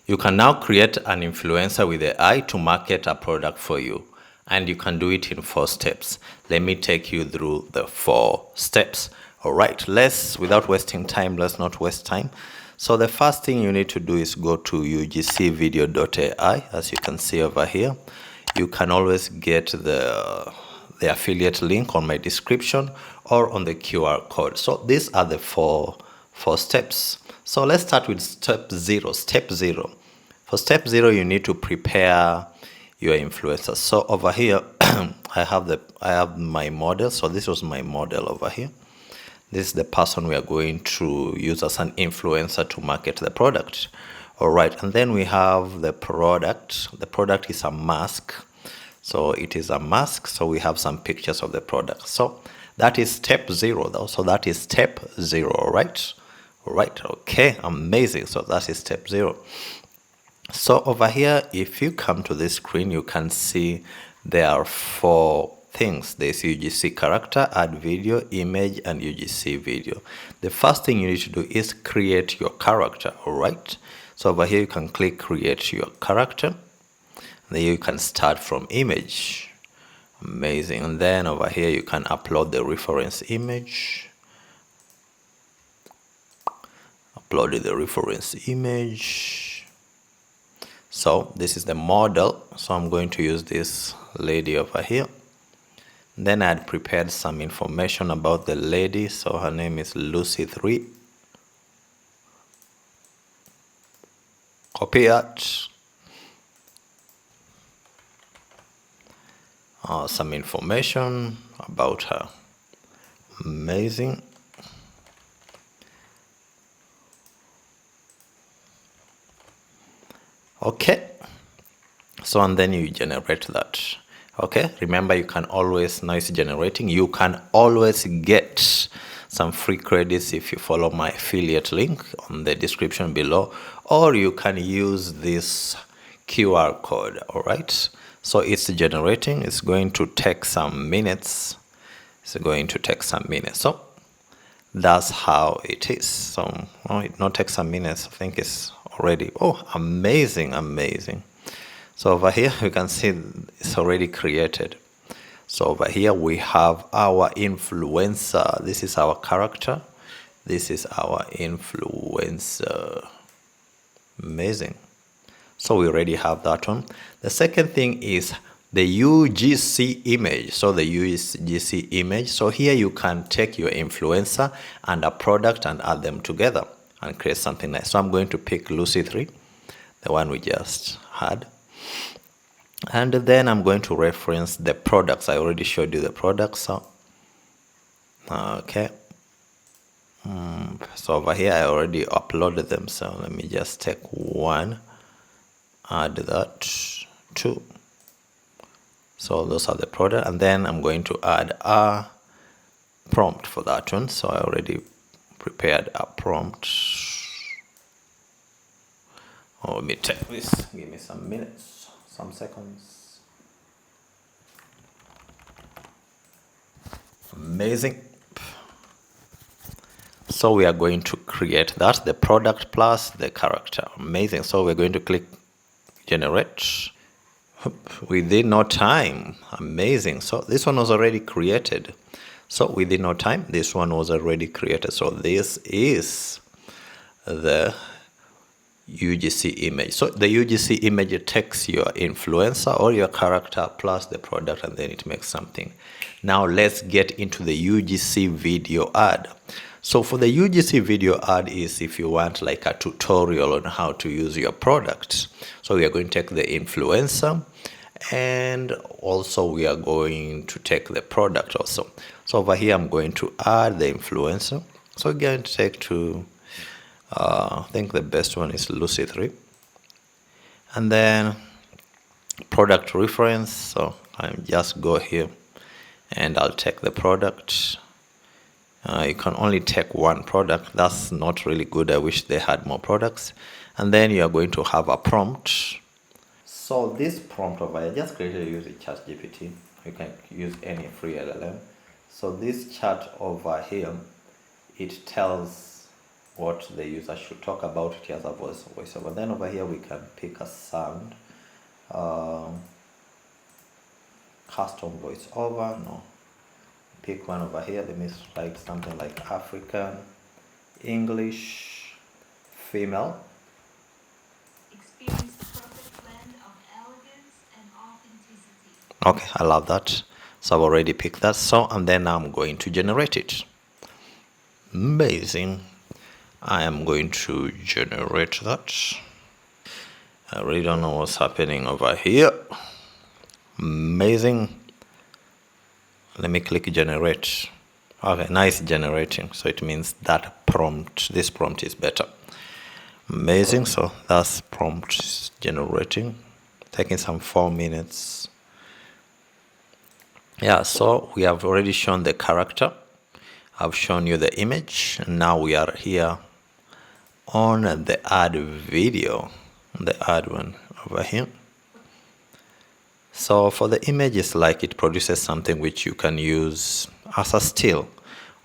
You can now create an influencer with AI to market a product for you. And you can do it in 4 steps. Let me take you through the 4 steps. All right, without wasting time, let's not waste time. So the first thing you need to do is go to UGCVideo.ai, as you can see over here. You can always get the affiliate link on my description or on the QR code. So these are the four steps. So let's start with step 0. Step 0. For step 0, you need to prepare your influencer. So over here, I have my model. So this was my model over here. This is the person we are going to use as an influencer to market the product. All right, and then we have the product. The product is a mask. So it is a mask. So we have some pictures of the product. So that is step 0 though. So that is step 0, all right? All right, okay, amazing. So that is step 0. So over here, if you come to this screen, you can see there are 4 things. There's UGC Character, Add Video, Image, and UGC Video. The first thing you need to do is create your character, all right? So over here, you can click Create Your Character. Then you can start from image. Amazing. And then over here, you can upload the reference image. Upload the reference image. So this is the model. So I'm going to use this lady over here. Then I had prepared some information about the lady. So her name is Lucy3. Copy it. Some information about her. Amazing. Okay. So, and then you generate that. Okay. Remember, you can always, now it's generating, you can always get some free credits if you follow my affiliate link on the description below, or you can use this QR code. All right. So it's generating. It's going to take some minutes. So that's how it is. So it not take some minutes. I think it's already, amazing. So over here you can see it's already created. So over here we have our influencer. This is our character. This is our influencer. Amazing. So we already have that one. The second thing is the UGC image. So the UGC image. So here you can take your influencer and a product and add them together and create something nice. So I'm going to pick Lucy3, the one we just had. And then I'm going to reference the products. I already showed you the products. So, okay. So over here I already uploaded them. So let me just take one. Add that 2. So those are the product, and then I'm going to add a prompt for that one. So I already prepared a prompt. Let me take this. Give me some minutes, some seconds. Amazing. So we are going to create that, the product plus the character. Amazing. So we're going to click generate within no time. Amazing. So this one was already created. So within no time, this one was already created. So this is the UGC image. So the UGC image takes your influencer or your character plus the product, and then it makes something. Now let's get into the UGC video ad. So for the UGC video ad is if you want like a tutorial on how to use your product. So we are going to take the influencer, and also we are going to take the product also. So over here I'm going to add the influencer. So we're going to take to I think the best one is Lucy3, and then product reference. So I just go here and I'll take the product. You can only take one product. That's not really good. I wish they had more products. And then you are going to have a prompt. So this prompt over here, just created using ChatGPT. You can use any free LLM. So this chat over here, it tells what the user should talk about. It has a voiceover. Then over here we can pick a sound, custom voiceover. No, pick one over here. Let me write something like African, English, female. Experience the perfect blend of elegance and authenticity. Okay, I love that. So I've already picked that. So, and then I'm going to generate it. Amazing. I am going to generate that. I really don't know what's happening over here. Amazing. Let me click generate. Okay, nice generating. So it means that prompt, this prompt is better. Amazing. So that's prompt generating, taking some 4 minutes. Yeah, so we have already shown the character. I've shown you the image, and now we are here on the ad video, the ad one over here. So for the image, it's like it produces something which you can use as a still,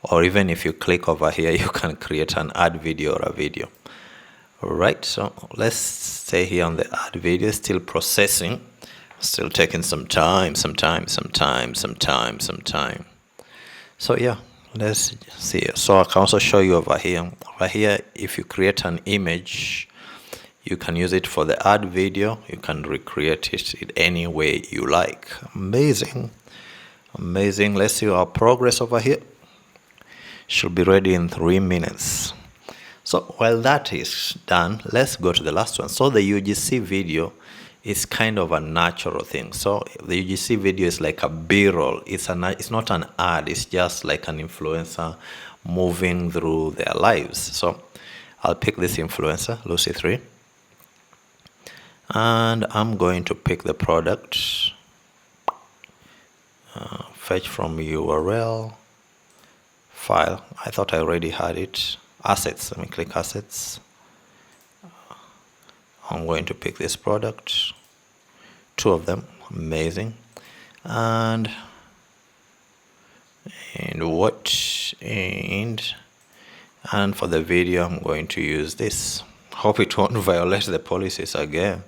or even if you click over here, you can create an ad video or a video. All right, so let's stay here on the ad video, still processing, still taking some time. So yeah, let's see. So I can also show you over here. Over here, if you create an image, you can use it for the ad video. You can recreate it in any way you like. Amazing. Amazing. Let's see our progress over here. Should be ready in 3 minutes. So while that is done, let's go to the last one. So the UGC video is kind of a natural thing. So the UGC video is like a B-roll. It's not an ad. It's just like an influencer moving through their lives. So I'll pick this influencer, Lucy3. And I'm going to pick the product, fetch from URL, file. I thought I already had it. Assets, let me click assets. I'm going to pick this product, 2 of them, amazing. And for the video, I'm going to use this. Hope it won't violate the policies again.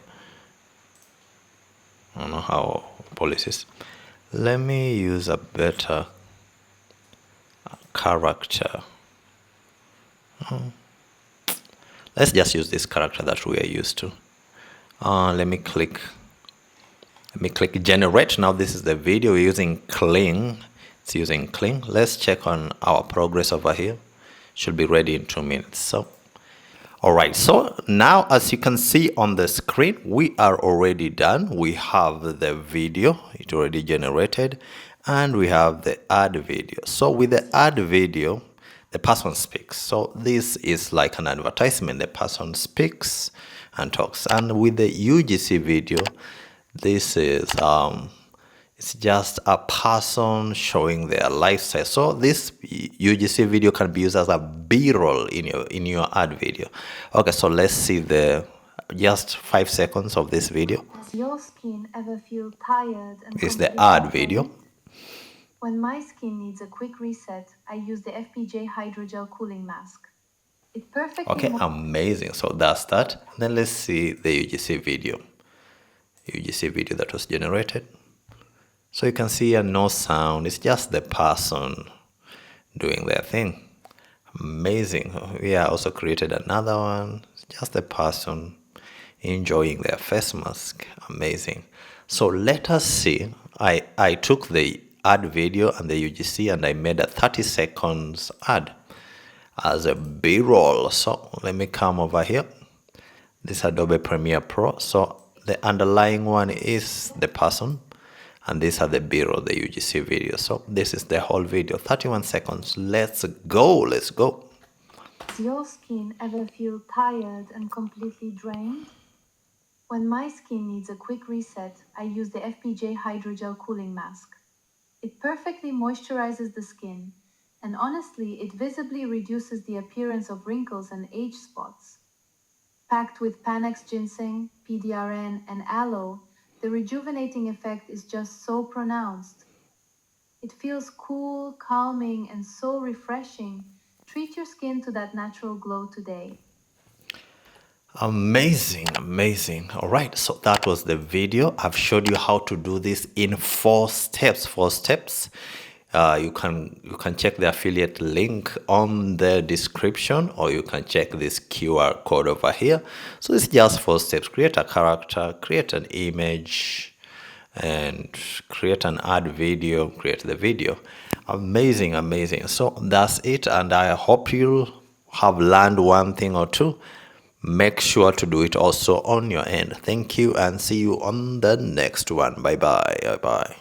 I don't know how policies. Let me use a better character. Let's just use this character that we are used to. Let me click generate. Now this is the video. We're using Kling. It's using Kling. Let's check on our progress over here. Should be ready in 2 minutes. So all right, so now as you can see on the screen, we are already done. We have the video, it already generated, and we have the ad video. So with the ad video, the person speaks. So this is like an advertisement. The person speaks and talks. And with the UGC video, this is it's just a person showing their lifestyle. So this UGC video can be used as a B-roll in your ad video. Okay, so let's see the just 5 seconds of this video. Does your skin ever feel tired and This is the ad video. When my skin needs a quick reset, I use the FPJ Hydrogel Cooling Mask. It perfectly... Okay, amazing. So that's that. Then let's see the UGC video. UGC video that was generated. So you can see here no sound. It's just the person doing their thing. Amazing. We also created another one. It's just the person enjoying their face mask. Amazing. So let us see. I took the ad video and the UGC and I made a 30 seconds ad as a B-roll. So let me come over here. This Adobe Premiere Pro. So the underlying one is the person, and these are the B-roll, the UGC video. So this is the whole video, 31 seconds. Let's go, let's go. Does your skin ever feel tired and completely drained? When my skin needs a quick reset, I use the FPJ Hydrogel Cooling Mask. It perfectly moisturizes the skin, and honestly, it visibly reduces the appearance of wrinkles and age spots. Packed with Panax ginseng, PDRN, and aloe, the rejuvenating effect is just so pronounced. It feels cool, calming, and so refreshing, Treat your skin to that natural glow today. Amazing, amazing. All right, so that was the video. I've showed you how to do this in 4 steps. 4 steps. You can check the affiliate link on the description, or you can check this QR code over here. So it's just 4 steps. Create a character, create an image, and create an ad video, create the video. Amazing, amazing. So that's it, and I hope you'll have learned one thing or two. Make sure to do it also on your end. Thank you, and see you on the next one. Bye bye. Bye bye.